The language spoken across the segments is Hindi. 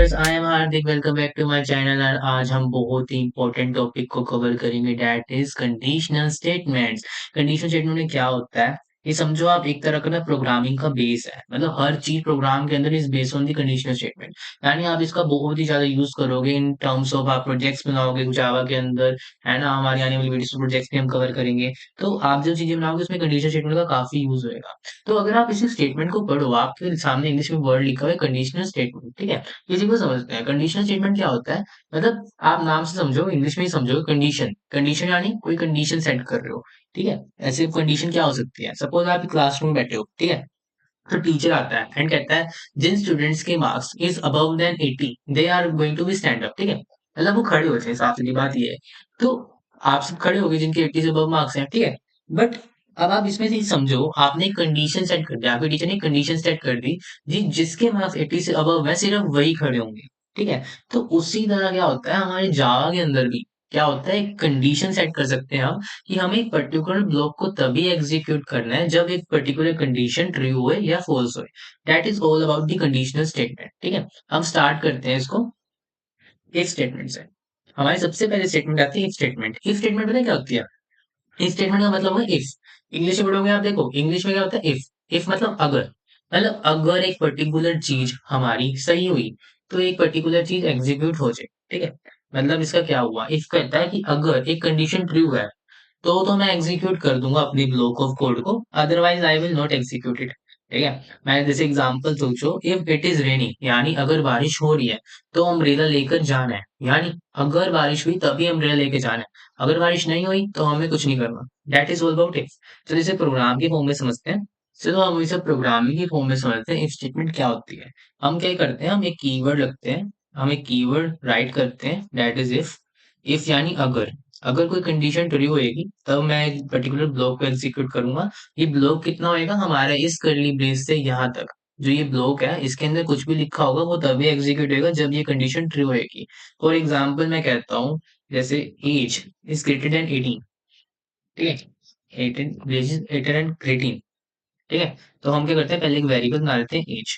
Viewers, I am Hardik. Welcome back to my channel. और आज हम बहुत ही इंपॉर्टेंट टॉपिक को कवर करेंगे, that is conditional statements. Conditional statement में क्या होता है, ये समझो आप एक तरह का ना प्रोग्रामिंग का बेस है। मतलब हर चीज प्रोग्राम के अंदर is base on the conditional statement. यानी आप इसका बहुत ही ज्यादा यूज करोगे इन टर्म्स ऑफ आप प्रोजेक्ट्स बनाओगे जावा के अंदर, है ना। हमारी आने वाली वीडियोस प्रोजेक्ट्स भी हम कवर करेंगे। तो आप जो चीजें बनाओगे उसमें कंडीशनल स्टेटमेंट का काफी यूज होएगा। तो अगर आप इसी स्टेटमेंट को पढ़ो, आपके सामने इंग्लिश में वर्ड लिखा हुआ है कंडीशनल स्टेटमेंट, ठीक है। इसी को समझते हैं। कंडीशनल स्टेटमेंट क्या होता है, मतलब आप नाम से समझो, इंग्लिश में ही समझो। कंडीशन कंडीशन यानी कोई कंडीशन सेट कर रहे हो, ठीक है। ऐसे कंडीशन क्या हो सकती है, सपोज आप क्लासरूम में बैठे हो, ठीक है। तो टीचर आता है एंड कहता है जिन स्टूडेंट्स के marks is above than 80 they are going to be stand up, ठीक है। मतलब वो खड़े होते हैं, साफ सीधी बात ये है। तो आप सब खड़े हो गए जिनके 80 से अबव मार्क्स हैं, ठीक है। बट अब आप इसमें से समझो, आपने एक कंडीशन सेट कर दिया, आपके टीचर ने कंडीशन सेट कर दी जी, जिसके मार्क्स 80 से अबव है सिर्फ वही खड़े होंगे, ठीक है। तो उसी तरह क्या होता है हमारे जावा के अंदर भी, क्या होता है, एक कंडीशन सेट कर सकते हैं हम कि हमें एक पर्टिकुलर ब्लॉक को तभी एग्जीक्यूट करना है जब एक पर्टिकुलर कंडीशन ट्रू होए या फॉल्स होए। That is all about the conditional statement, ठीक है। हम स्टार्ट करते हैं इसको इफ स्टेटमेंट से। हमारी सबसे पहले स्टेटमेंट आती है इफ स्टेटमेंट। इफ स्टेटमेंट पता है क्या होती है? इफ स्टेटमेंट का मतलब है इफ। इंग्लिश में पढ़ोगे आप, देखो इंग्लिश में क्या होता है इफ। इफ मतलब अगर, मतलब अगर एक पर्टिकुलर चीज हमारी सही हुई तो एक पर्टिकुलर चीज एग्जीक्यूट हो जाए, ठीक है। मतलब इसका क्या हुआ, इफ कहता है कि अगर एक कंडीशन ट्रू है तो मैं एग्जीक्यूट कर दूंगा अपनी ब्लॉक ऑफ कोड को, otherwise I will not execute it, ठीक है। मैं जैसे एग्जांपल सोचो, इफ इट इज रेनिंग यानी अगर बारिश हो रही है तो अम्ब्रेला लेकर जाना है, यानी अगर बारिश हुई तभी अम्ब्रेला लेके जाना है। अगर बारिश नहीं हुई तो हमें कुछ नहीं करना। That is all about if. चलो इसे प्रोग्राम की फॉर्म में समझते हैं। चलो हम इसे प्रोग्रामिंग की फॉर्म में समझते हैं, इफ स्टेटमेंट क्या होती है। हम क्या करते हैं, हम एक कीवर्ड लगते हैं, हम एक कीवर्ड राइट करते हैं, दैट इज इफ। इफ यानी अगर, अगर कोई कंडीशन ट्रू होएगी तब मैं एक पर्टिकुलर ब्लॉक को एग्जीक्यूट करूंगा। ये ब्लॉक कितना होएगा हमारा, इस कर्ली ब्रेस से यहाँ तक जो ये ब्लॉक है इसके अंदर कुछ भी लिखा होगा वो तभी एग्जीक्यूट होएगा जब ये कंडीशन ट्रू होएगी। फॉर एग्जाम्पल मैं कहता हूँ, जैसे एज इज ग्रेटर देन 18, ठीक है। 18 एज इज ग्रेटर देन 18, ठीक है। तो हम क्या करते हैं, पहले एक वेरिएबल बना लेते हैं एज,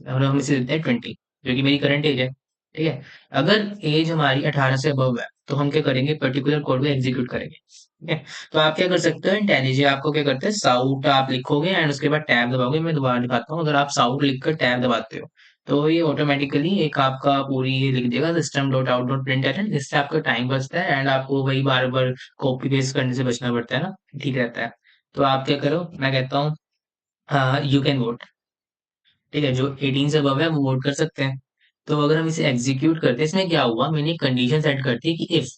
और हम इसे देते हैं 20, जो कि मेरी करंट एज है, ठीक है। अगर एज हमारी 18 से अबव है तो हम क्या करेंगे, पर्टिकुलर कोड को एग्जीक्यूट करेंगे, ठीक है। तो आप क्या कर सकते हो, इंटेलिजेंट आपको क्या करते हैं, साउट आप लिखोगे एंड उसके बाद टैब दबाओगे। मैं दोबारा दिखाता हूँ, अगर आप साउट लिखकर टैब दबाते हो तो ये ऑटोमेटिकली एक आपका पूरी ये लिख देगा, system dot out dot println. इससे आपका टाइम बचता है एंड आपको वही बार बार कॉपी पेस्ट करने से बचना पड़ता है ना, ठीक रहता है। तो आप क्या करो, मैं कहता हूँ यू कैन वोट, ठीक है। जो 18 से अबव है वो वोट कर सकते हैं। तो अगर हम इसे एग्जीक्यूट करते हैं, इसमें क्या हुआ, मैंने एक कंडीशन सेट कर दी कि if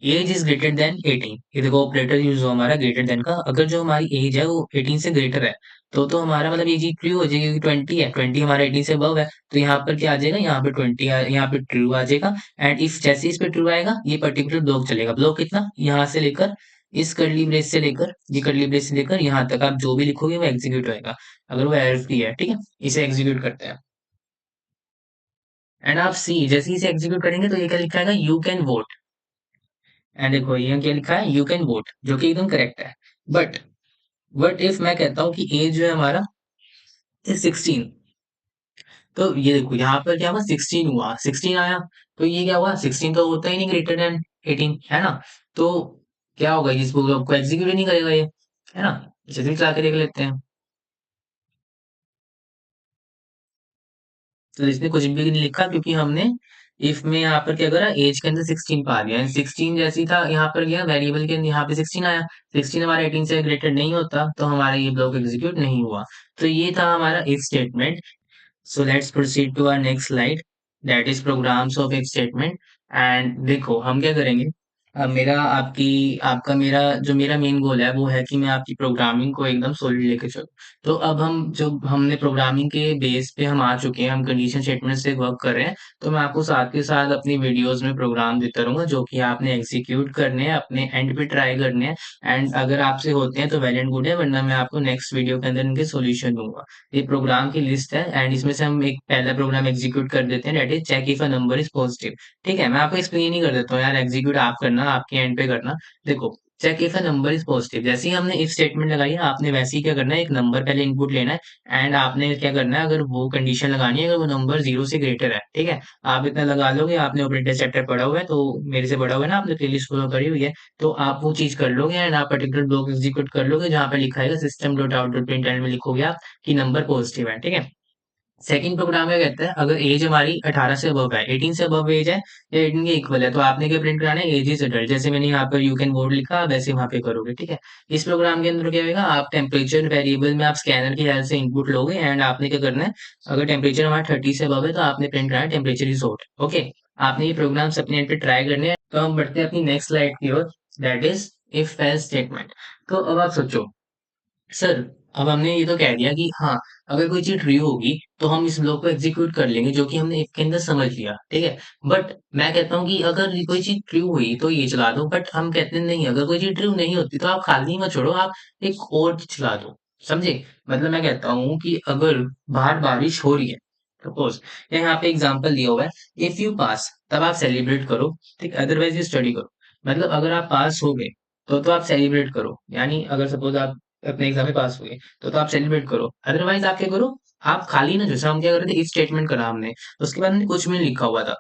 age is greater than 18, ये देखो ऑपरेटर यूज हुआ हमारा ग्रेटर देन का। अगर जो हमारी एज है वो 18 से ग्रेटर है तो हमारा मतलब ये चीज ट्रू हो जाएगी, क्योंकि 20 है, 20 हमारा 18 से अबव है। तो यहाँ पर क्या आ जाएगा, यहाँ पे 20 यहाँ पे ट्रू आ जाएगा। एंड इफ जैसे इस पे ट्रू आएगा ये पर्टिकुलर ब्लॉक चलेगा। ब्लॉक कितना, यहाँ से लेकर इस कर्ली ब्रेस से लेकर, ये कर्ली ब्रेस से लेकर यहाँ तक आप जो भी लिखोगे वो एग्जीक्यूट होएगा, अगर वो एरर फ्री है, ठीक है। इसे एग्जीक्यूट करते हैं एंड आप सी जैसे ही इसे एग्जीक्यूट करेंगे तो ये क्या लिखा है, यू कैन वोट। एंड देखो ये क्या लिखा है, यू कैन वोट, जो कि एकदम करेक्ट है। बट बट इफ मैं कहता हूँ कि एज जो है हमारा इज 16, तो ये देखो यहाँ पर क्या हुआ, 16 हुआ, 16 आया। तो ये क्या हुआ, 16 तो होता ही नहीं ग्रेटर देन 18, है ना। तो क्या होगा, इस प्रोग्राम को एग्जीक्यूट ही नहीं करेगा ये, है ना। जल्दी चला के देख लेते हैं। तो इसने कुछ भी नहीं लिखा क्योंकि हमने इफ में यहाँ पर क्या करा, एज के अंदर 16 पा दिया। 16 जैसी था यहाँ पर गया वेरिएबल के अंदर, यहाँ पे 16 आया। 16 हमारा 18 से ग्रेटर नहीं होता तो हमारा ये ब्लॉक एग्जीक्यूट नहीं हुआ। तो ये था हमारा if statement. So let's proceed to our next slide, that is programs of if statement। and देखो हम क्या करेंगे, अब मेरा आपकी आपका मेरा जो मेरा मेन गोल है वो है कि मैं आपकी प्रोग्रामिंग को एकदम सॉलिड लेके चलूं। तो अब हम जो हमने प्रोग्रामिंग के बेस पे हम आ चुके हैं, हम कंडीशन स्टेटमेंट से वर्क कर रहे हैं। तो मैं आपको साथ के साथ अपनी वीडियोस में प्रोग्राम देता रहूंगा जो कि आपने एग्जीक्यूट करने हैं, अपने एंड पे ट्राई करने हैं। एंड अगर आपसे होते हैं तो वेल एंड गुड है, वरना मैं आपको नेक्स्ट वीडियो के अंदर इनके सोल्यूशन दूंगा। ये प्रोग्राम की लिस्ट है एंड इसमें से हम एक पहला प्रोग्राम एग्जीक्यूट कर देते हैं, that is check if a number is positive. ठीक है, मैं आपको एक्सप्लेन ही कर देता हूँ यार, एग्जीक्यूट आप करना, आपके एंड पे करना। देखो check if a number is positive. जैसे ही हमने इफ स्टेटमेंट लगाई है, आपने वैसे ही क्या करना है, एक नंबर पहले इनपुट लेना है एंड आपने क्या करना है, अगर वो कंडीशन लगानी है, अगर वो नंबर जीरो से ग्रेटर है, ठीक है, आप इतना लगा लोगे, आपने ऑपरेटर चैप्टर पढ़ा हुआ है, तो मेरे से पढ़ा हुआ है ना, आपने प्लेलिस्ट फॉलो करी हुई है, तो आप वो चीज कर लोगे एंड आप पर्टिकुलर ब्लॉक एग्जीक्यूट कर लोगे जहाँ पे लिखा है system dot out dot print में लिखोगे आप कि नंबर पॉजिटिव है, ठीक है। सेकंड प्रोग्राम क्या कहता है, अगर एज हमारी 18 से अबव है, 18 से अबव एज है या 18 के इक्वल है, तो आपने क्या प्रिंट कराना है, एज इज अडल्ट। जैसे मैंने यहाँ पर यू कैन बोर्ड लिखा, वैसे वहां पे करोगे, ठीक है। इस प्रोग्राम के अंदर क्या होगा, आप टेम्परेचर वेरिएबल में आप स्कैनर की हेल्प से इनपुट लोगे एंड आपने क्या करना है, अगर टेम्परेचर हमारा 30 से अबव है तो आपने प्रिंट कराना है टेम्परेचर इज हॉट। ओके, आपने ये प्रोग्राम अपने एंड पे ट्राई करने हैं। तो हम बढ़ते हैं अपनी नेक्स्ट स्लाइड की ओर, that is if else statement. तो अब आप सोचो, सर, अब हमने ये तो कह दिया कि हाँ, अगर कोई चीज ट्रू होगी तो हम इस ब्लॉक को एग्जीक्यूट कर लेंगे, जो कि हमने if के अंदर समझ लिया, ठीक है। बट मैं कहता हूँ कि अगर कोई चीज ट्रू हुई तो ये चला दो, बट हम कहते हैं नहीं, अगर कोई चीज ट्रू नहीं होती तो आप खाली मत छोड़ो, आप एक और चीज चला दो। समझे? मतलब मैं कहता हूँ कि अगर बाहर बारिश हो रही है, सपोज यहाँ पे एग्जाम्पल दिया हुआ है, इफ यू पास तब आप सेलिब्रेट करो, ठीक, अदरवाइज यू स्टडी करो। मतलब अगर आप पास हो गए तो आप सेलिब्रेट करो, यानी अगर सपोज आप अपने एग्जाम में पास हुए तो आप सेलिब्रेट करो, अदरवाइज आप क्या करो, आप खाली ना, जैसे हम क्या कर रहे थे, इफ स्टेटमेंट करा हमने, उसके बाद हमने कुछ भी नहीं लिखा हुआ था,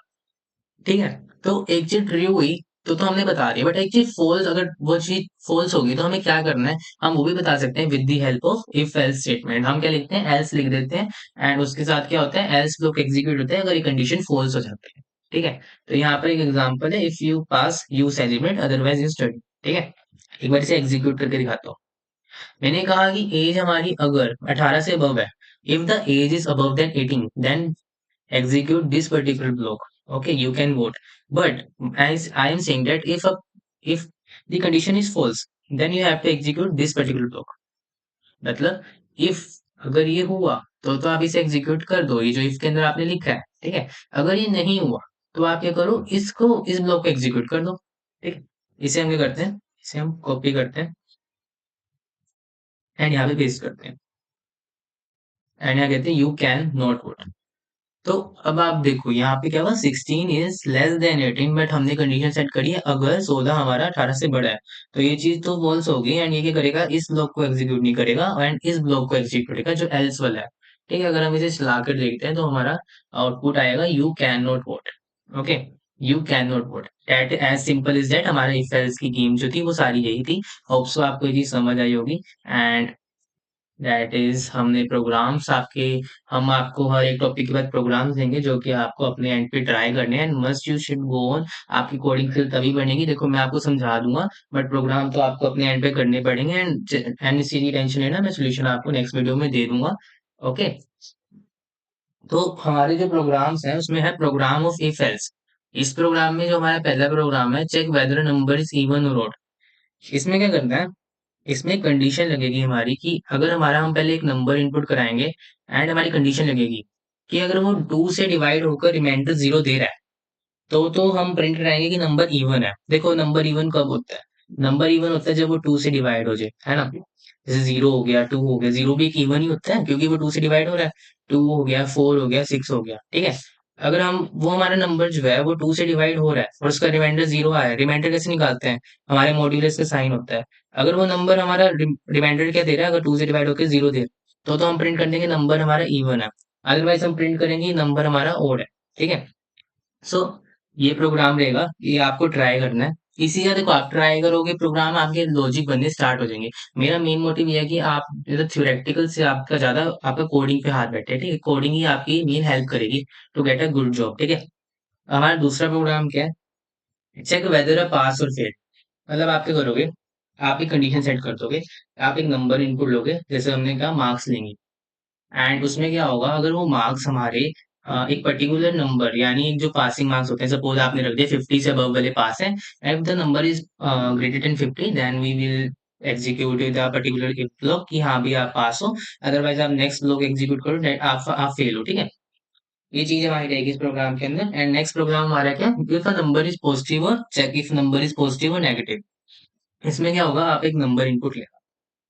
ठीक है। तो एक चीज ट्रू हुई तो हमने बता दिया, बट एक चीज फॉल्स, अगर वो चीज फॉल्स होगी तो हमें क्या करना है, हम वो भी बता सकते हैं with the help of if else statement. हम क्या लिखते हैं, एल्स लिख देते हैं एंड उसके साथ क्या होता है, एल्स ब्लॉक एग्जीक्यूट होता है अगर ये कंडीशन फॉल्स हो जाती है, ठीक है। तो यहाँ पर एक एग्जांपल है, if you pass you celebrate otherwise you study, ठीक है। एक बार इसे एग्जीक्यूट करके दिखाता हूँ। मैंने कहा कि एज हमारी अगर 18 से अबव है, if the age is above than 18 then execute this particular block. Okay, you can vote. But as I am saying that if the condition is false, then you have to execute this particular block. मतलब if अगर ये हुआ तो आप इसे एग्जीक्यूट कर दो, ये जो if के अंदर आपने लिखा है, ठीक है। अगर ये नहीं हुआ तो आप क्या करो, इसको, इस ब्लॉक को एग्जीक्यूट कर दो, ठीक है। इसे हम क्या करते हैं, इसे हम कॉपी करते हैं एंड यहाँ पे पेस्ट करते हैं एंड यहाँ कहते हैं यू कैन नॉट वोट। तो अब आप देखो यहाँ पे क्या हुआ, 16 इज लेस देन 18, बट हमने कंडीशन सेट करी है अगर 16 हमारा 18 से बड़ा है, तो ये चीज तो फॉल्स होगी एंड ये क्या करेगा, इस ब्लॉक को एग्जीक्यूट नहीं करेगा एंड इस ब्लॉक को एग्जीक्यूट करेगा जो एल्स वाला है, ठीक है। अगर हम इसे चला कर देखते हैं तो हमारा आउटपुट आएगा you can not vote. Okay, you can not vote, that as simple is that. हमारा इफ एल्स की गेम जो थी वो सारी यही थी। होप सो आपको ये चीज समझ आई होगी एंड दैट इज हमने प्रोग्राम्स आपके, हम आपको हर एक टॉपिक के बाद प्रोग्राम्स देंगे जो कि आपको अपने एंड पे ट्राई करने हैं, must you should go on. आपकी कोडिंग स्किल तभी बनेगी, देखो मैं आपको समझा दूंगा बट प्रोग्राम तो आपको अपने एंड पे करने पड़ेंगे एंड इसी की टेंशन लेना, मैं सोल्यूशन आपको नेक्स्ट वीडियो में दे दूंगा। ओके, तो हमारे जो प्रोग्राम्स हैं उसमें है प्रोग्राम ऑफ इफ एल्स। इस प्रोग्राम में जो हमारा पहला प्रोग्राम है, check whether number is even और ऑड। इसमें क्या करना है, इसमें कंडीशन लगेगी हमारी कि अगर हमारा, हम पहले एक नंबर इनपुट कराएंगे एंड हमारी कंडीशन लगेगी कि अगर वो 2 से डिवाइड होकर रिमाइंडर 0 दे रहा है तो हम प्रिंट कराएंगे कि नंबर इवन है। देखो नंबर इवन कब होता है, नंबर इवन होता है जब वो 2 से डिवाइड हो जाए, है ना। जैसे 0 हो गया, 2 हो गया, 0 भी एक इवन ही होता है क्योंकि वो 2 से डिवाइड हो रहा है। 2 हो गया, 4 हो गया, 6 हो गया, ठीक है। अगर हम, वो हमारा नंबर जो है वो 2 से डिवाइड हो रहा है और उसका रिमाइंडर 0 आया है, रिमाइंडर कैसे निकालते हैं, हमारे मॉड्यूलस का साइन होता है। अगर वो नंबर हमारा रिमाइंडर क्या दे रहा है, अगर 2 से डिवाइड होकर 0 दे रहा है तो हम प्रिंट कर देंगे नंबर हमारा इवन है, अदरवाइज हम प्रिंट करेंगे नंबर हमारा ओड है, ठीक है। सो ये प्रोग्राम रहेगा, ये आपको ट्राई करना है। इसी का देखो, आप ट्राई करोगे प्रोग्राम, आपके लॉजिक बनने स्टार्ट हो जाएंगे। मेरा मेन मोटिव ये है कि आप थ्योरेटिकल से आपका ज्यादा, आपका कोडिंग पे हाथ बैठे, ठीक है। कोडिंग ही आपकी मेन हेल्प करेगी to get a good job, ठीक है। हमारा दूसरा प्रोग्राम क्या है, चेक वेदर अ पास और फेल। मतलब आप क्या करोगे, आप एक कंडीशन सेट कर दोगे, आप एक नंबर इनपुट लोगे, जैसे हमने कहा मार्क्स लेंगे एंड उसमें क्या होगा, अगर वो मार्क्स हमारे एक पर्टिकुलर नंबर, यानी एक जो पासिंग मार्क्स होते हैं, सपोज आपने रख दिया 50 से अबव वाले पास है, if the number is greater than 50 then we will execute the particular if block कि हाँ भी आप पास हो, अदरवाइज आप नेक्स्ट ब्लॉक एग्जीक्यूट करो that आप फेल हो, ठीक है। ये चीज हमारी रहेगी इस प्रोग्राम के अंदर एंड नेक्स्ट प्रोग्राम हमारा क्या, if a number is positive और check if number is positive और नेगेटिव। इसमें क्या होगा, आप एक नंबर इनपुट,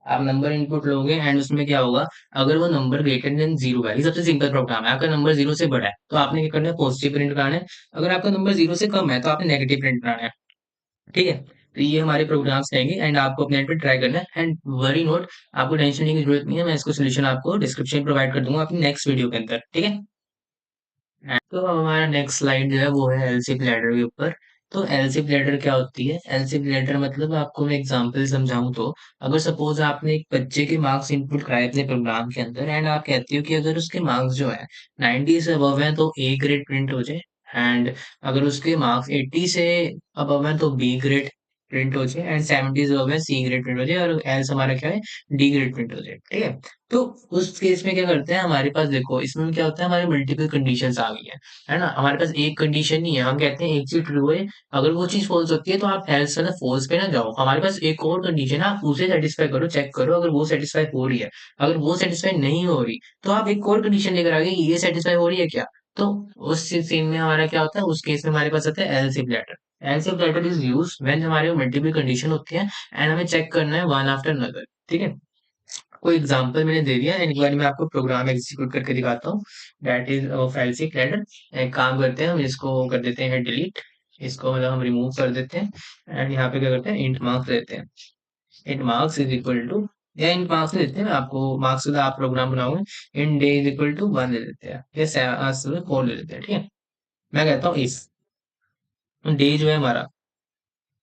आप नंबर इनपुट लोगे एंड उसमें क्या होगा, अगर वो नंबर ग्रेटर देन 0 है, ये सबसे सिंपल प्रोग्राम है, आपका नंबर 0 से बड़ा है तो आपने क्या करना है, पॉजिटिव प्रिंट कराना है। अगर आपका नंबर 0 से कम है तो आपने नेगेटिव प्रिंट कराना है, ठीक है। तो ये हमारे प्रोग्राम्स रहेंगे एंड आपको अपने एंड पे ट्राई करना है एंड वरी नोट, आपको टेंशन लेने की जरूरत नहीं है, मैं इसको सोल्यूशन आपको डिस्क्रिप्शन में प्रोवाइड कर दूंगा अपनी नेक्स्ट वीडियो के अंदर, ठीक है। तो हमारा नेक्स्ट स्लाइड जो है वो है एलसीफ लैडर के ऊपर। तो एलसीफ लैडर क्या होती है? एलसीफ लैडर मतलब आपको मैं एग्जांपल समझाऊं तो, अगर सपोज आपने एक बच्चे के मार्क्स इनपुट कराए अपने प्रोग्राम के अंदर एंड आप कहते हो कि अगर उसके मार्क्स जो है 90 से अबव है तो ए ग्रेड प्रिंट हो जाए, एंड अगर उसके मार्क्स 80 से अबव है तो बी ग्रेड प्रिंट हो जाए, एंड 70 से अबव है सी ग्रेड प्रिंट हो जाए, और एल्स हमारा क्या है, डी ग्रेड प्रिंट हो जाए, ठीक है। तो उस केस में क्या करते हैं, हमारे पास देखो इसमें क्या होता है, हमारे मल्टीपल कंडीशंस आ गई है ना, हमारे पास एक कंडीशन नहीं है, हम कहते हैं एक चीज ट्रू है, अगर वो चीज फॉल्स होती है तो आप एल्स वाला फॉल्स पे ना जाओ, हमारे पास एक और कंडीशन है, आप उसे सेटिस्फाई करो, चेक करो अगर वो सेटिस्फाई हो रही है, अगर वो सेटिस्फाई नहीं हो रही तो आप एक और कंडीशन लेकर आ गए, ये सेटिस्फाई हो रही है क्या? तो उस सीन में हमारा क्या होता है, उस केस में हमारे पास आता है else if ladder. Else if ladder is use when हमारे मल्टीपल कंडीशन होती है एंड हमें चेक करना है वन आफ्टर अनदर, ठीक है। कोई एग्जांपल मैंने दे दिया एंड एक बार मैं आपको प्रोग्राम एग्जीक्यूट करके दिखाता हूँ, दैट इज फैंसी क्लैडर। एक काम करते हैं, हम इसको कर देते हैं डिलीट, इसको मतलब हम रिमूव कर देते हैं एंड यहाँ पे क्या करते हैं, इंट मार्क्स देते हैं, int marks is equal to, या इंट मार्क्स नहीं देते हैं, आपको मार्क्स का आप प्रोग्राम बनाओगे, in day is equal to 1 दे देते हैं, या 4 ले देते हैं, ठीक है। मैं कहता हूँ इफ डे जो है हमारा,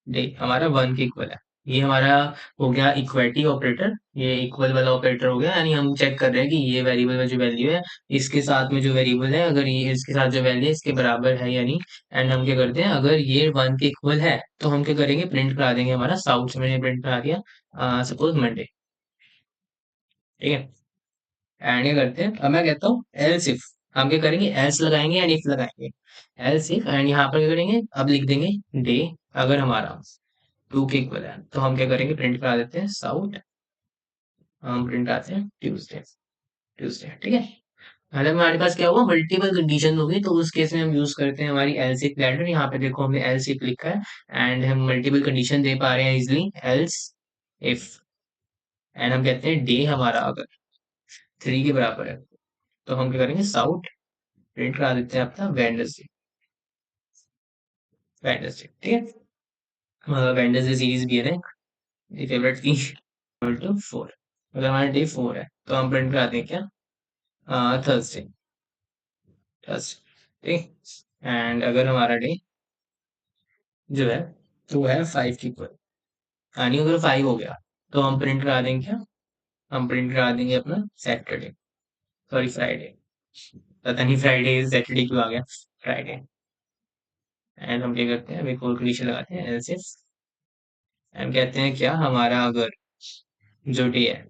डे हमारा 1 के इक्वल है, ये हमारा हो गया इक्विटी ऑपरेटर, ये इक्वल वाला ऑपरेटर हो गया, यानी हम चेक कर रहे हैं कि ये वेरिएबल में जो वैल्यू है इसके साथ में जो वेरिएबल है, अगर ये इसके साथ जो वैल्यू है इसके बराबर है या नहीं। एंड हम क्या करते हैं, अगर ये 1 के इक्वल है तो हम क्या करेंगे, प्रिंट करा देंगे, हमारा साउथ से मैंने प्रिंट करा दिया सपोज मंडे, ठीक है। एंड ये करते हैं, अब मैं कहता हूँ एल्स इफ, हम क्या करेंगे, एल्स लगाएंगे एंड इफ लगाएंगे, एल्स इफ एंड यहाँ पर क्या करेंगे, अब लिख देंगे डे, अगर हमारा 2 के इक्वल है तो हम क्या करेंगे, प्रिंट करा देते हैं साउथ, हम प्रिंट आते हैं ट्यूसडे, ट्यूसडे, ठीक है। मतलब हमारे पास क्या हुआ, मल्टीपल कंडीशन होगी, तो उस केस में हम यूज करते हैं हमारी एल्स इफ लैडर, यहाँ पे देखो हमने एल्स इफ लिखा है एंड हम मल्टीपल कंडीशन दे पा रहे हैं इजिली, एल्स इफ, एंड हम कहते हैं डे हमारा अगर 3 के बराबर है तो हम क्या करेंगे, साउथ प्रिंट करा देते हैं अपना वेडनेसडे, वेडनेसडे, ठीक है। वेडनेसडे सीरीज भी है ना मेरी फेवरेट की, टू 4, अगर हमारा डे 4 है तो हम प्रिंट कराते हैं क्या, थर्सडे, थर्सडे, ठीक। एंड अगर हमारा डे जो है तो है 5 की इक्वल, यानी अगर 5 हो गया तो हम प्रिंट करा देंगे क्या, हम प्रिंट करा देंगे अपना सैटरडे, सॉरी फ्राइडे, पता नहीं फ्राइडे सैटरडे क्यों आ गया, फ्राइडे। एंड हम क्या करते हैं, एक और कंडीशन लगाते हैं एल्स इफ, हम कहते हैं क्या, हमारा अगर जो डे है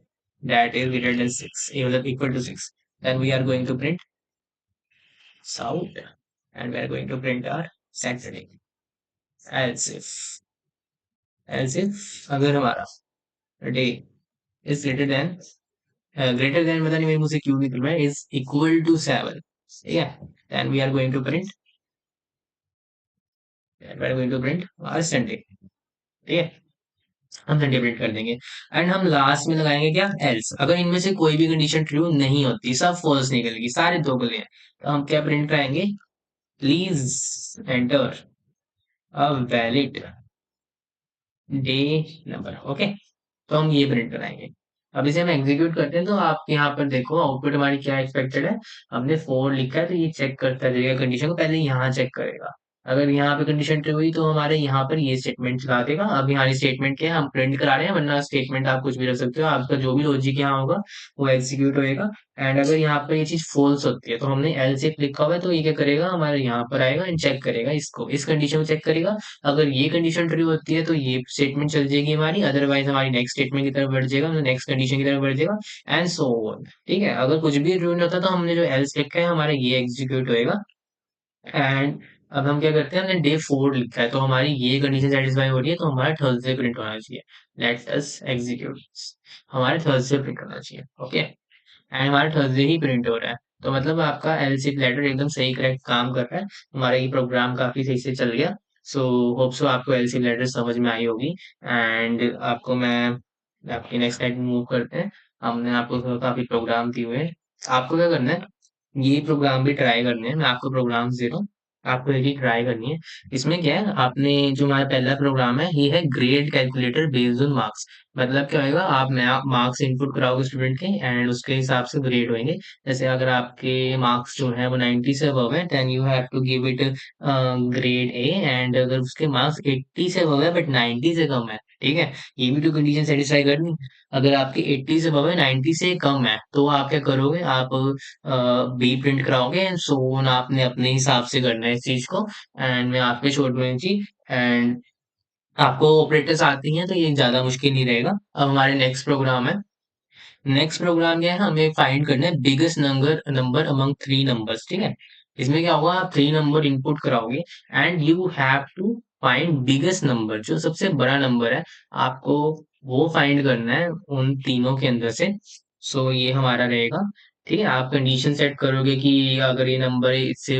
दैट इज ग्रेटर देन 6, ये मतलब equal to 6, then we are going to print south and we are going to print our Saturday, else if, else if अगर हमारा डे इज ग्रेटर देन पता नहीं मेरे मुंह से क्यों निकल रहा है, इज इक्वल टू 7, ठीक है, then we are going to print, we are going to print our Sunday, ठीक है, हम संडे प्रिंट कर देंगे। एंड हम लास्ट में लगाएंगे क्या, एल्स, अगर इनमें से कोई भी कंडीशन ट्रू नहीं होती, सब फॉल्स निकलेगी, सारे दोगले हैं, तो हम क्या प्रिंट कराएंगे, please enter a valid day number, okay. तो हम ये प्रिंट कराएंगे। अब इसे हम एग्जीक्यूट करते हैं तो आप यहाँ पर देखो आउटपुट हमारी क्या एक्सपेक्टेड है, हमने 4 लिखा है तो ये चेक करता रहेगा कंडीशन को, पहले यहाँ चेक करेगा, अगर यहाँ पे कंडीशन ट्रू हुई तो हमारे यहाँ पर ये स्टेटमेंट चला देगा। अब यहाँ स्टेटमेंट क्या है, हम प्रिंट करा रहे हैं, वरना स्टेटमेंट आप कुछ भी रख सकते हो, आपका जो भी लॉजिक यहाँ होगा वो एग्जीक्यूट होएगा। एंड अगर यहाँ पर ये चीज फॉल्स होती है तो हमने एल्स इफ लिखा हुआ है, तो ये क्या करेगा, हमारे यहाँ पर आएगा एंड चेक करेगा, इसको इस कंडीशन को चेक करेगा, अगर ये कंडीशन ट्रू होती है तो ये स्टेटमेंट चल जाएगी हमारी, अदरवाइज हमारी नेक्स्ट स्टेटमेंट की तरफ बढ़ जाएगा, मतलब नेक्स्ट कंडीशन की तरफ बढ़ जाएगा, एंड सो ऑन, ठीक है। अगर कुछ भी ट्रू नहीं होता तो हमने जो एल्स लिखा है हमारा ये एग्जीक्यूट होएगा। एंड अब हम क्या करते हैं, हमने डे 4 लिखा है तो हमारी ये कंडीशन सेटिस्फाई हो रही है तो हमारा थर्सडे प्रिंट होना चाहिए, लेट अस एग्जीक्यूट, हमारे थर्सडे प्रिंट होना चाहिए, ओके। एंड हमारा थर्सडे ही प्रिंट हो रहा है, तो मतलब आपका एलसी लेटर एकदम सही करेक्ट काम कर रहा है, हमारा ये प्रोग्राम काफी सही से चल गया। सो होप सो आपको एलसी लेटर समझ में आई होगी। एंड आपको मैं आपकी नेक्स्ट स्लाइड में मूव करते हैं, हमने आपको काफी प्रोग्राम दिए हुए हैं, आपको क्या करना है, ये प्रोग्राम भी ट्राई करने हैं, मैं आपको प्रोग्राम्स दे रहा हूँ, आपको एक ही ट्राई करनी है। इसमें क्या है, आपने जो हमारा पहला प्रोग्राम है ये है grade calculator based on marks. मतलब क्या होएगा, आप मार्क्स इनपुट कराओगे स्टूडेंट के एंड उसके हिसाब से ग्रेड होंगे। जैसे अगर आपके मार्क्स जो है वो 90 से अबव है, then you have to give it grade A. And अगर उसके मार्क्स 80 से अबव है बट 90 से कम है, ठीक है, ये भी तो कंडीशन सेटिस्फाई करनी। अगर आपके 80 से अबव है, 90 से कम है, तो आप क्या करोगे, आप बी प्रिंट कराओगे एंड सो ऑन। आपने अपने हिसाब से करना है इस चीज को, एंड मैं आप पे छोड़ दूंगी जी। एंड आपको ऑपरेटर्स आती हैं तो ये ज्यादा मुश्किल नहीं रहेगा। अब हमारे नेक्स्ट प्रोग्राम है। नेक्स्ट प्रोग्राम क्या है, हमें फाइंड करना है biggest number number among three numbers, ठीक है। इसमें क्या होगा, आप थ्री नंबर इनपुट कराओगे and you have to find biggest number, जो सबसे बड़ा नंबर है, आपको वो फाइंड करना है उन तीनों के अंदर से। सो ये हमारा रहेगा, ठीक है। आप कंडीशन सेट करोगे कि अगर ये नंबर इससे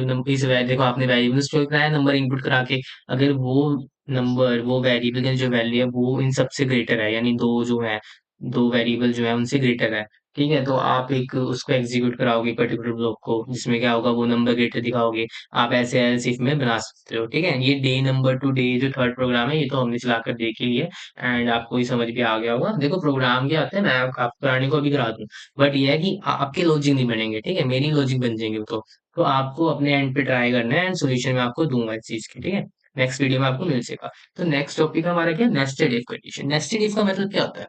देखो आपने वेरिएबल स्टोर कराया नंबर इनपुट करा के, अगर वो नंबर वो वेरिएबल की जो वैल्यू है वो इन सबसे ग्रेटर है, यानी दो जो है, दो वेरिएबल जो है उनसे ग्रेटर है, ठीक है, तो आप एक उसको एग्जीक्यूट कराओगे पर्टिकुलर ब्लॉक को, जिसमें क्या होगा, वो नंबर ग्रेटर दिखाओगे। आप ऐसे एल्स इफ में बना सकते हो, ठीक है। ये डे नंबर टू डे जो थर्ड प्रोग्राम है, ये तो हमने चलाकर देख ही लिया एंड आपको ही समझ भी आ गया होगा। देखो प्रोग्राम क्या होता है, मैं आपको कराने को अभी करा दूं, बट ये है कि आपके लॉजिक नहीं बनेंगे, ठीक है, मेरी लॉजिक बन जाएंगे वो तो आपको अपने एंड पे ट्राई करना है एंड सोल्यूशन मैं आपको दूंगा इस चीज की, ठीक है। नेक्स्ट वीडियो में आपको मिल जाएगा। तो नेक्स्ट टॉपिक हमारा क्या, nested if condition. Nested if का मतलब क्या होता है,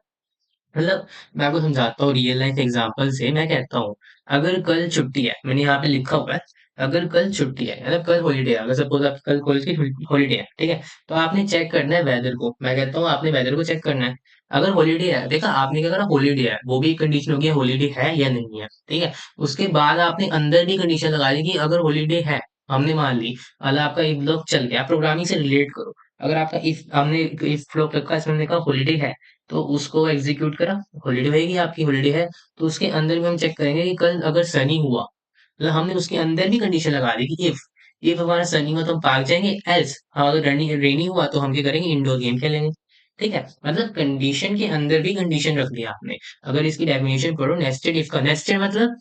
मतलब मैं आपको समझाता हूँ रियल लाइफ एग्जांपल से। मैं कहता हूँ अगर कल छुट्टी है, मैंने यहाँ पे लिखा हुआ है, अगर कल छुट्टी है मतलब कल हॉलीडे है, अगर सपोज आप कल कॉलेज की हॉलीडे है, ठीक है, तो आपने चेक करना है वेदर को। मैं कहता हूँ आपने वेदर को चेक करना है। अगर हॉलीडे है, देखा आपने क्या करा, हॉलीडे है, वो भी कंडीशन होगी हॉलीडे है या नहीं है, ठीक है। उसके बाद आपने अंदर भी कंडीशन लगा दी कि अगर हॉलीडे है, हमने मान ली, अगर आपका इफ ब्लॉक चल गया, प्रोग्रामिंग से रिलेट करो। अगर आपका इफ हमने इफ ब्लॉक रखा, इसमें हमने कहा हॉलीडे है, तो उसको एग्जीक्यूट करा, हॉलीडे होगी आपकी, हॉलीडे है, तो उसके अंदर भी हम चेक करेंगे कि कल अगर सनी हुआ, मतलब हमने उसके अंदर भी कंडीशन लगा दी कि इफ हमारा सनी हुआ तो हम पार्क जाएंगे, एल्स हम अगर रेनी हुआ तो हम क्या करेंगे, इंडोर गेम खेलेंगे, ठीक है। मतलब कंडीशन के अंदर भी कंडीशन रख दिया आपने। अगर इसकी डेफिनेशन पढ़ो नेस्टेड इफ का, नेस्टेड मतलब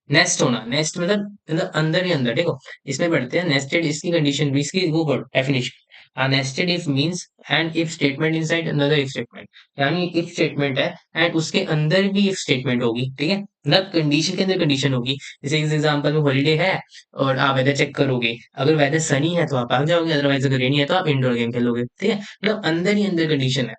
नेस्ट होना, नेस्ट मतलब अंदर ही अंदर, देखो इसमें पढ़ते हैं नेस्टेड, इसकी कंडीशन भी, इसकी वो पढ़ो definition. Nested if means and if statement inside another if statement, यानी इफ स्टेटमेंट है एंड उसके अंदर भी इफ स्टेटमेंट होगी, ठीक है, मतलब कंडीशन के अंदर कंडीशन होगी। जैसे इस एग्जांपल में हॉलीडे है और आप वेदर चेक करोगे, अगर वेदर सनी है तो आप भाग जाओगे, अदरवाइज अगर रेनी है तो आप इंडोर गेम खेलोगे, ठीक है, मतलब अंदर ही अंदर कंडीशन है।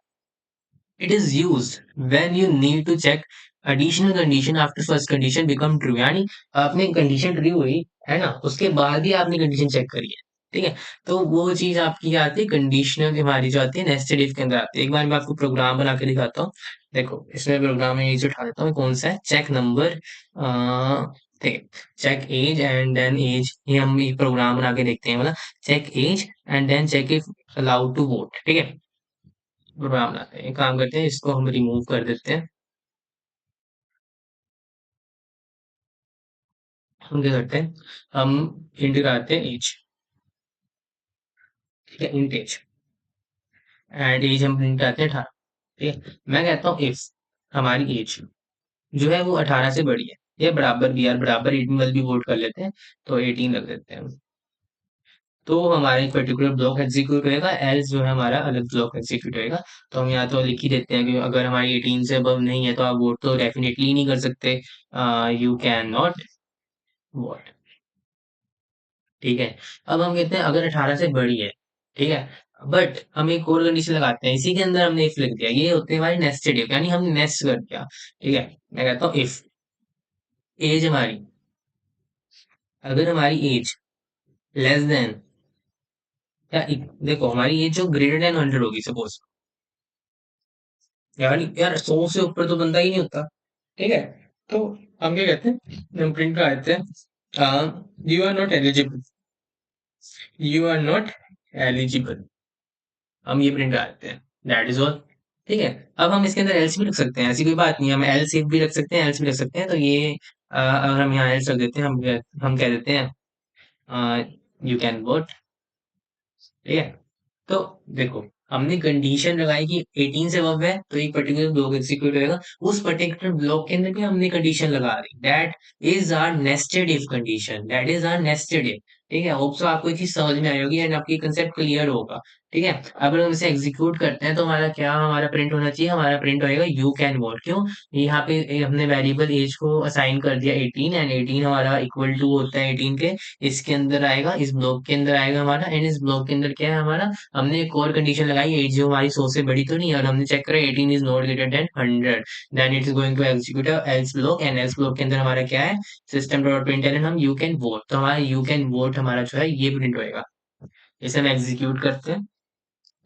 It is used when you need to check additional condition after first condition become true, यानी आपने कंडीशन ट्रू हुई है ना, उसके बाद भी आपने कंडीशन चेक करी है, ठीक है। तो वो चीज आपकी क्या आती है, कंडीशनल हमारी जो आती है नेस्टेड इफ के अंदर आती है। एक बार मैं आपको प्रोग्राम बना के दिखाता हूँ। देखो इसमें प्रोग्राम में ये जो उठा देता हूँ, कौन सा है, चेक नंबर, ठीक है, check age and then age, ये हम एक प्रोग्राम बना के देखते हैं, मतलब check age and then check if allowed to vote, ठीक है। प्रोग्राम बनाते हैं, एक काम करते हैं, इसको हम रिमूव कर देते हैं। हम क्या करते हैं, हम इंट कराते हैं एज, ठीक है, इंट एज, एंड एज हम प्रिंट करते हैं 18, ठीक है। मैं कहता हूँ इफ हमारी एज जो है वो 18 से बड़ी है, या बराबर भी, यार बराबर 18 वाली भी वोट कर लेते हैं, तो 18 रख देते हैं हम। तो हमारा एक पर्टिकुलर ब्लॉक एग्जीक्यूट होएगा, एल्स जो है हमारा अलग ब्लॉक एग्जीक्यूट होएगा। तो हम यहाँ तो लिख ही देते हैं कि अगर हमारी 18 से अबव नहीं है तो आप वोट तो डेफिनेटली नहीं कर सकते, यू कैन नॉट वोट, ठीक है। अब हम कहते हैं अगर 18 से बड़ी है, ठीक है, बट हम एक और कंडीशन लगाते हैं, इसी के अंदर हमने इफ लिख दिया, ये होते हैं हमारी नेस्टेड इफ, यानी हमने नेस्ट कर दिया, ठीक है। मैं कहता हूँ इफ एज हमारी, अगर हमारी एज लेस देन देखो हमारी एज जो ग्रेटर देन 100 होगी सपोज, यानी यार 100 से ऊपर तो बंदा ही नहीं होता, ठीक है। तो हम क्या कहते हैं, हम प्रिंट का देते हैं, you are not eligible, you are not eligible, हम ये प्रिंट करते हैं, दैट इज ऑल, ठीक है। अब हम इसके अंदर एल्स भी रख सकते हैं, ऐसी कोई बात नहीं है, हम एल्स इफ भी रख सकते हैं, एल्स भी रख सकते हैं। तो ये अगर हम यहाँ एल्स रख देते हैं, हम कह देते हैं यू कैन वोट, ठीक है। तो देखो हमने कंडीशन लगाई कि 18 से अबव है तो एक पर्टिकुलर ब्लॉक एग्जीक्यूट होगा, उस पर्टिकुलर ब्लॉक के अंदर भी हमने कंडीशन लगा दी, that is our nested if condition, that is our nested if. ठीक है? होप सो आपको ये चीज़ समझ में आई होगी एंड आपको ये कंसेप्ट क्लियर होगा। ठीक है? अब हम इसे एग्ज़ीक्यूट करते हैं तो हमारा प्रिंट होना चाहिए, हमारा प्रिंट होएगा यू कैन वॉट क्यों? यहाँ पे हमने वेरिएबल ऐज को असाइन कर दिया 18 एंड 18 हमारा इक्वल टू होता है 18 के, इसके अंदर आएगा, इस ब्लॉक के अंदर आएगा हमारा एंड इस ब्लॉक के अंदर क्या है हमारा, हमने एक और कंडीशन लगाई, एज जो हमारी 100 से बड़ी तो नहीं है और हमने चेक करा 18 is not greater than 100, then it is going to execute else block and else block के अंदर हमारा क्या है, सिस्टम डॉट प्रिंटलन हम यू कैन वोट, तो हमारा यू कैन वोट हमारा जो है ये प्रिंट होएगा। इसे हम एग्जीक्यूट करते हैं,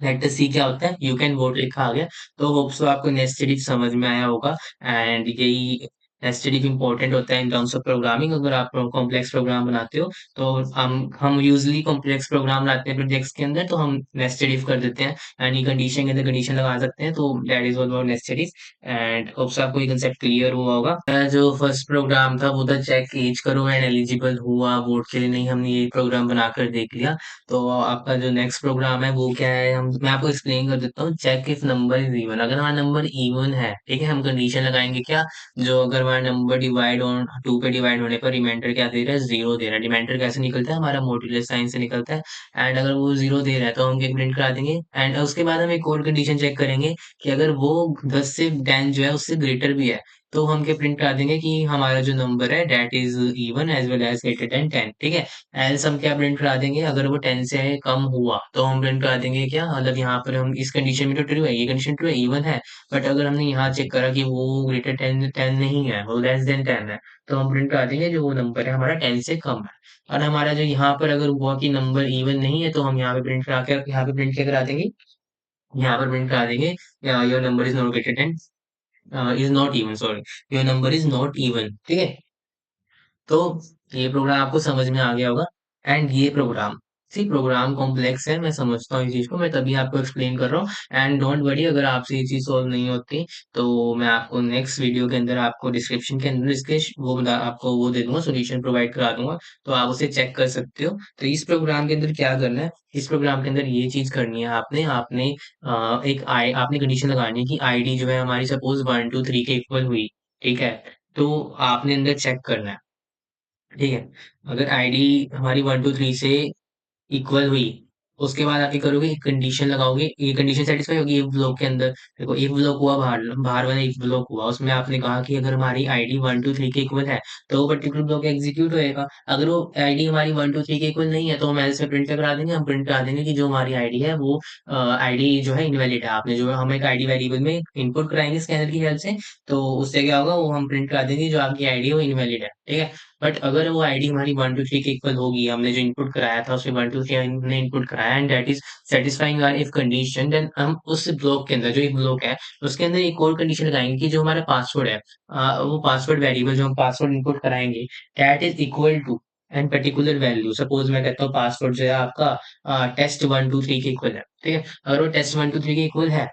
लेट अस सी क्या होता है, यू कैन वोट लिखा आ गया। तो होप सो आपको नेस्टेड इफ समझ में आया होगा एंड यही नेस्टेड इफ इम्पोर्टेंट होता है इन टर्म्स ऑफ प्रोग्रामिंग। अगर आप कॉम्प्लेक्स प्रोग्राम बनाते हो तो हम यूजली कॉम्प्लेक्स प्रोग्राम बनाते हैं प्रोजेक्ट्स के अंदर, तो हम नेस्टेड इफ कर देते हैं यानी कंडीशन के अंदर कंडीशन लगा सकते हैं, तो that is all about nested if and hope so आपको ये कंसेप्ट क्लियर हुआ होगा। जो फर्स्ट प्रोग्राम था वो था चेक एज करो एंड एलिजिबल हुआ वोट के लिए नहीं, हमने ये प्रोग्राम बनाकर देख लिया। तो आपका जो नेक्स्ट प्रोग्राम है वो क्या है, हम मैं आपको एक्सप्लेन कर देता हूँ। Check if number is even, अगर हमारा नंबर इवन है, ठीक है, हम कंडीशन लगाएंगे क्या, जो अगर हमारा नंबर डिवाइड ऑन टू पे डिवाइड होने पर रिमाइंडर क्या दे रहा है, जीरो दे रहा है। रिमाइंडर कैसे निकलता है, हमारा मॉड्यूलस साइन से निकलता है एंड अगर वो जीरो दे रहा है तो हम क्या प्रिंट करा देंगे एंड उसके बाद हम एक और कंडीशन चेक करेंगे कि अगर वो 10 से 10 जो है उससे ग्रेटर भी है तो हम क्या प्रिंट करा देंगे कि हमारा जो नंबर है that is even as well as greater than 10, ठीक है। एल्स हम क्या प्रिंट करा देंगे, अगर वो 10 से कम हुआ तो हम प्रिंट करा देंगे क्या, मतलब यहाँ पर हम इस कंडीशन में तो ट्रू है, ये कंडीशन ट्रू है, इवन है, बट अगर हमने यहाँ चेक करा कि वो ग्रेटर 10 10 नहीं है, वो लेस देन 10 है, तो हम प्रिंट करा देंगे जो वो नंबर है हमारा 10 से कम है। और हमारा जो यहाँ पर अगर हुआ कि नंबर इवन नहीं है तो हम यहाँ पे प्रिंट करा के यहाँ पे प्रिंट क्या करा देंगे, यहाँ पर प्रिंट करा देंगे your number is not greater then is not even, sorry, your number is not even, ठीक है। तो ये प्रोग्राम आपको समझ में आ गया होगा एंड ये प्रोग्राम, सी प्रोग्राम कॉम्प्लेक्स है, मैं समझता हूँ इस चीज को, मैं तभी आपको एक्सप्लेन कर रहा हूँ एंड डोंट वरी अगर आपसे ये चीज सॉल्व नहीं होती तो मैं आपको नेक्स्ट वीडियो के अंदर आपको डिस्क्रिप्शन के अंदर इसके वो बता आपको वो दे दूंगा, सोल्यूशन प्रोवाइड करा दूंगा, तो आप उसे चेक कर सकते हो। तो इस प्रोग्राम के अंदर क्या करना है, इस प्रोग्राम के अंदर ये चीज करनी है आपने आपने एक आई आपने कंडीशन लगानी है कि आईडी जो है हमारी सपोज 1 2 3 के इक्वल हुई, ठीक है, तो आपने अंदर चेक करना है, ठीक है। अगर आईडी हमारी 1 2 3 से इक्वल हुई, उसके बाद आप ये करोगे, एक कंडीशन लगाओगे, ये कंडीशन सेटिस्फाई होगी इफ ब्लॉक के अंदर। देखो इफ ब्लॉक हुआ, बाहर बाहर वाला इफ ब्लॉक हुआ, उसमें आपने कहा कि अगर हमारी आईडी 1 2 3 के इक्वल है तो वो पर्टिकुलर ब्लॉक एग्जीक्यूट होएगा। अगर वो आईडी हमारी 1 2 3 के इक्वल नहीं है तो हम एल्स में प्रिंट करा देंगे, हम प्रिंट करा देंगे कि जो हमारी आईडी है वो आईडी जो है इनवैलिड है, आपने जो है हम एक आईडी वेरिएबल में इनपुट कराएंगे स्कैनर की हेल्प से, तो उससे क्या होगा, वो हम प्रिंट करा देंगे जो आपकी आईडी है वो इनवैलिड है, ठीक है। बट अगर वो आईडी हमारी 1 2 3 के इक्वल होगी, हमने जो इनपुट कराया था उसमें 1 2 3 हमने इनपुट कराया and that is satisfying our if condition, then हम उस ब्लॉक के अंदर, जो एक ब्लॉक है उसके अंदर एक और कंडीशन लगाएंगे कि जो हमारा पासवर्ड है, वो पासवर्ड वेरिएबल जो हम पासवर्ड इनपुट कराएंगे that is equal to and particular value, suppose मैं कहता हूँ पासवर्ड जो है आपका टेस्ट 1 2 3 के इक्वल है, ठीक है। अगर वो टेस्ट 1 2 3 के इक्वल है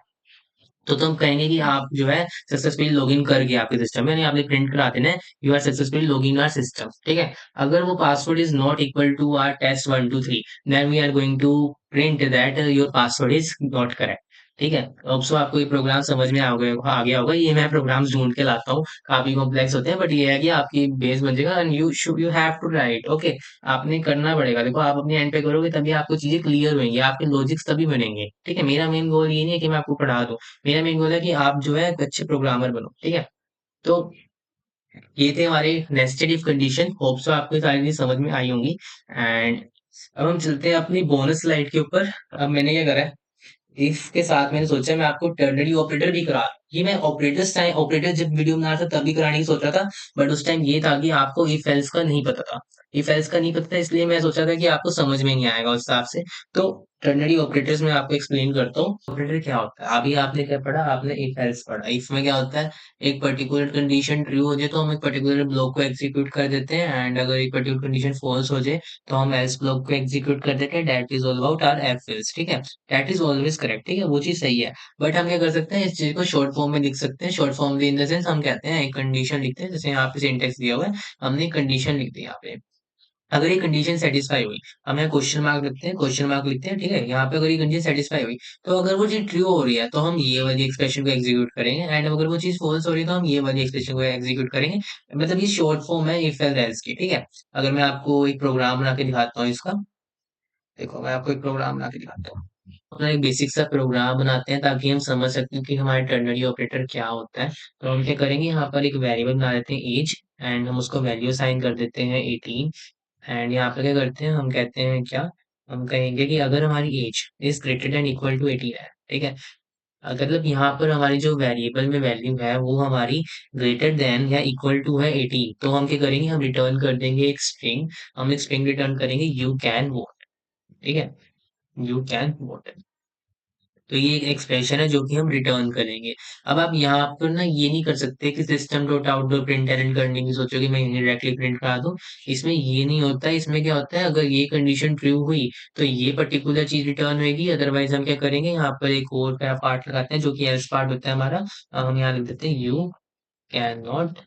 तो हम कहेंगे कि आप जो है सक्सेसफुली लॉगिन कर गए आपके सिस्टम में, यानी आपने प्रिंट करा देना है you are successfully login our system, ठीक है। अगर वो password is not equal to our test 1 2 3, then we are going to print that your password is not correct, ठीक है। अब सो आपको ये प्रोग्राम समझ में आ गया होगा, ये मैं प्रोग्राम ढूंढ के लाता हूँ, काफी कॉम्प्लेक्स होते हैं बट ये है कि आपकी बेस बन जाएगा and you have to write, okay. आपने करना पड़ेगा, देखो आप अपने एंड पे करोगे तभी आपको चीजें क्लियर होंगी, आपके लॉजिक्स तभी बनेंगे, ठीक है। मेरा मेन गोल ये नहीं है कि मैं आपको पढ़ा दूं, मेरा मेन गोल है कि आप जो है एक अच्छे प्रोग्रामर बनो, ठीक है। तो ये थे हमारे nested if condition, hope so आपको ये सारी चीज समझ में आई होंगी एंड अब हम चलते हैं अपनी बोनस स्लाइड के ऊपर। अब मैंने क्या करा है, इफ के साथ मैंने सोचा मैं आपको टर्नरी ऑपरेटर भी करा, ये मैं ऑपरेटर जब वीडियो बना रहा था तभी कराने की सोच रहा था, बट उस टाइम ये था कि आपको इफ एल्स का नहीं पता था, इफ एल्स का नहीं पता था इसलिए मैं सोचा था कि आपको समझ में नहीं आएगा उस हिसाब से। तो टर्नरी ऑपरेटर्स में आपको एक्सप्लेन करता हूँ ऑपरेटर क्या होता है। अभी आपने क्या पढ़ा, आपने इफ एल्स पढ़ा, इफ में क्या होता है, एक पर्टिकुलर कंडीशन ट्रू हो जाए तो हम एक पर्टिकुलर ब्लॉक को एग्जीक्यूट कर देते हैं एंड अगर एक पर्टिकुलर कंडीशन फॉल्स हो जाए तो हम एल्स ब्लॉक को एग्जीक्यूट कर देते हैं, that is all about our if else, ठीक है। दैट इज ऑलवेज करेक्ट, ठीक है, वो चीज सही है। बट हम क्या कर सकते हैं, इस चीज को शॉर्ट फॉर्म में लिख सकते हैं, short form in the sense हम कहते हैं एक कंडीशन लिखते हैं, जैसे यहाँ पे सिंटेक्स दिया हुआ है, हमने कंडीशन लिख दी यहाँ पे, अगर ये कंडीशन सेटिस्फाई हुई, हम यहाँ क्वेश्चन मार्क लिखते हैं, क्वेश्चन मार्क लिखते हैं, ठीक है? यहाँ पे अगर ये कंडीशन सेटिस्फाई हुई, तो अगर वो चीज़ ट्रू हो रही है, तो हम ये वाली एक्सप्रेशन को एग्जीक्यूट करेंगे, एंड अगर वो चीज़ फॉल्स हो रही है, तो हम ये वाली एक्सप्रेशन को एग्जीक्यूट करेंगे। मतलब ये शॉर्ट फॉर्म है इफ एल्स एल्स की, ठीक है? अगर मैं आपको एक प्रोग्राम बना के दिखाता हूँ इसका, देखो मैं आपको एक प्रोग्राम बना के दिखाता हूँ। अपना एक बेसिक सा प्रोग्राम बनाते हैं ताकि हम समझ सकें कि हमारे टर्नरी ऑपरेटर क्या होता है। तो हम क्या करेंगे, यहाँ पर एक वेरिएबल बना देते हैं एज, एंड हम उसको वैल्यू असाइन कर देते हैं 18, एंड यहाँ पे क्या करते हैं, हम कहते हैं क्या, हम कहेंगे कि अगर हमारी age is greater than equal to 18 है, ठीक है? अगर मतलब यहाँ पर हमारी जो वेरिएबल में वैल्यू है वो हमारी ग्रेटर देन या इक्वल टू है 18, तो हम क्या करेंगे, हम रिटर्न कर देंगे एक स्ट्रिंग। हम एक स्ट्रिंग रिटर्न करेंगे यू कैन वोट, ठीक है? You can vote. तो ये एक एक्सप्रेशन है जो कि हम रिटर्न करेंगे। अब आप यहाँ पर ना ये नहीं कर सकते कि system dot out dot println करने की सोचो कि मैं डायरेक्टली प्रिंट करा दूं। इसमें ये नहीं होता है। इसमें क्या होता है, अगर ये कंडीशन ट्रू हुई तो ये पर्टिकुलर चीज रिटर्न होगी, अदरवाइज हम क्या करेंगे, यहाँ पर एक और पार्ट लगाते हैं जो कि एल्स पार्ट होता है हमारा। हम यहाँ लिख देते हैं यू कैन नॉट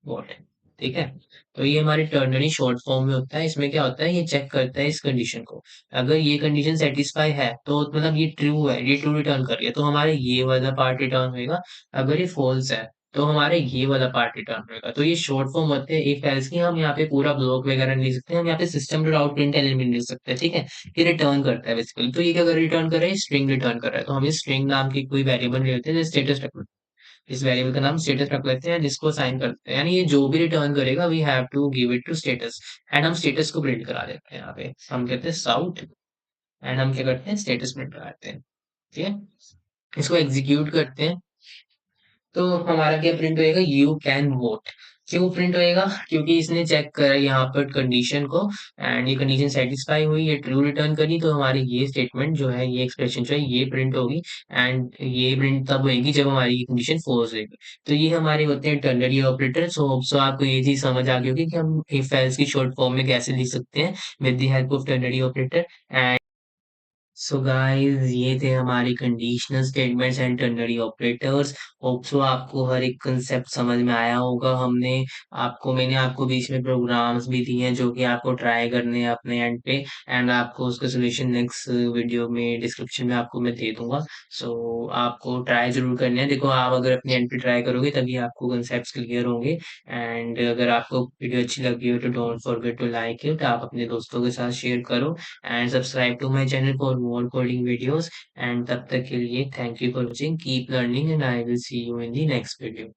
वॉट, ठीक है? तो ये हमारे टर्नरी शॉर्ट फॉर्म में होता है। इसमें क्या होता है, ये चेक करता है इस कंडीशन को। अगर ये कंडीशन सेटिस्फाई है तो मतलब ये ट्रू है, ये ट्रू रिटर्न कर रही है, तो हमारे ये वाला पार्ट रिटर्न होएगा। अगर ये फॉल्स है तो हमारे ये वाला पार्ट रिटर्न होएगा। तो ये शॉर्ट फॉर्म होते हैं इफ एल्स की। हम यहाँ पे पूरा ब्लॉक वगैरह नहीं लिख सकते, हम यहाँ पे system dot out print element लिख सकते हैं, ठीक है? ये रिटर्न करता है बेसिकली। तो ये क्या कर रिटर्न कर रहा है, स्ट्रिंग रिटर्न कर रहा है। तो हम इस स्ट्रिंग नाम की कोई वेरिएबल लेते हैं, स्टेटस रख, इस वेरिएबल का नाम स्टेटस रख लेते हैं, जिसको असाइन करते हैं, यानी ये जो भी रिटर्न करेगा we have to give it to status. And हम स्टेटस को प्रिंट करा देते हैं। यहाँ पे हम कहते हैं साउट, एंड हम क्या करते हैं, स्टेटस प्रिंट कराते हैं, ठीक है? इसको एग्जीक्यूट करते हैं। तो हमारा क्या प्रिंट होएगा, यू कैन वोट। क्यों प्रिंट होएगा, क्योंकि इसने चेक करा यहाँ पर कंडीशन को, एंड ये कंडीशन सेटिस्फाई हुई, ये ट्रू रिटर्न करी, तो हमारी ये स्टेटमेंट जो है, ये एक्सप्रेशन जो है, ये प्रिंट होगी। एंड ये प्रिंट तब होगी जब हमारी ये कंडीशन फॉल्स होगी। तो ये हमारे होते हैं ternary operator. So hope so आपको ये चीज समझ आ गई होगी कि हम इफ एल्स की शॉर्ट फॉर्म में कैसे लिख सकते हैं with the help of ternary operator. So guys, ये थे हमारे conditional statements and ternary operators. Hope so आपको हर एक कंसेप्ट समझ में आया होगा। मैंने आपको बीच में प्रोग्राम्स भी दिए हैं जो कि आपको ट्राई करने हैं अपने एंड पे, एंड आपको उसका सोल्यूशन नेक्स्ट वीडियो में डिस्क्रिप्शन में आपको मैं दे दूंगा। सो आपको ट्राई जरूर करना है। देखो, आप अगर अपने एंड पे ट्राई करोगे तभी आपको कंसेप्ट क्लियर होंगे। एंड अगर आपको वीडियो अच्छी लगी हो तो don't forget to like it, आप अपने दोस्तों के साथ शेयर करो, and subscribe to my channel for more coding videos. And तब तक के लिए thank you for watching, keep learning, and I will see you in the next video.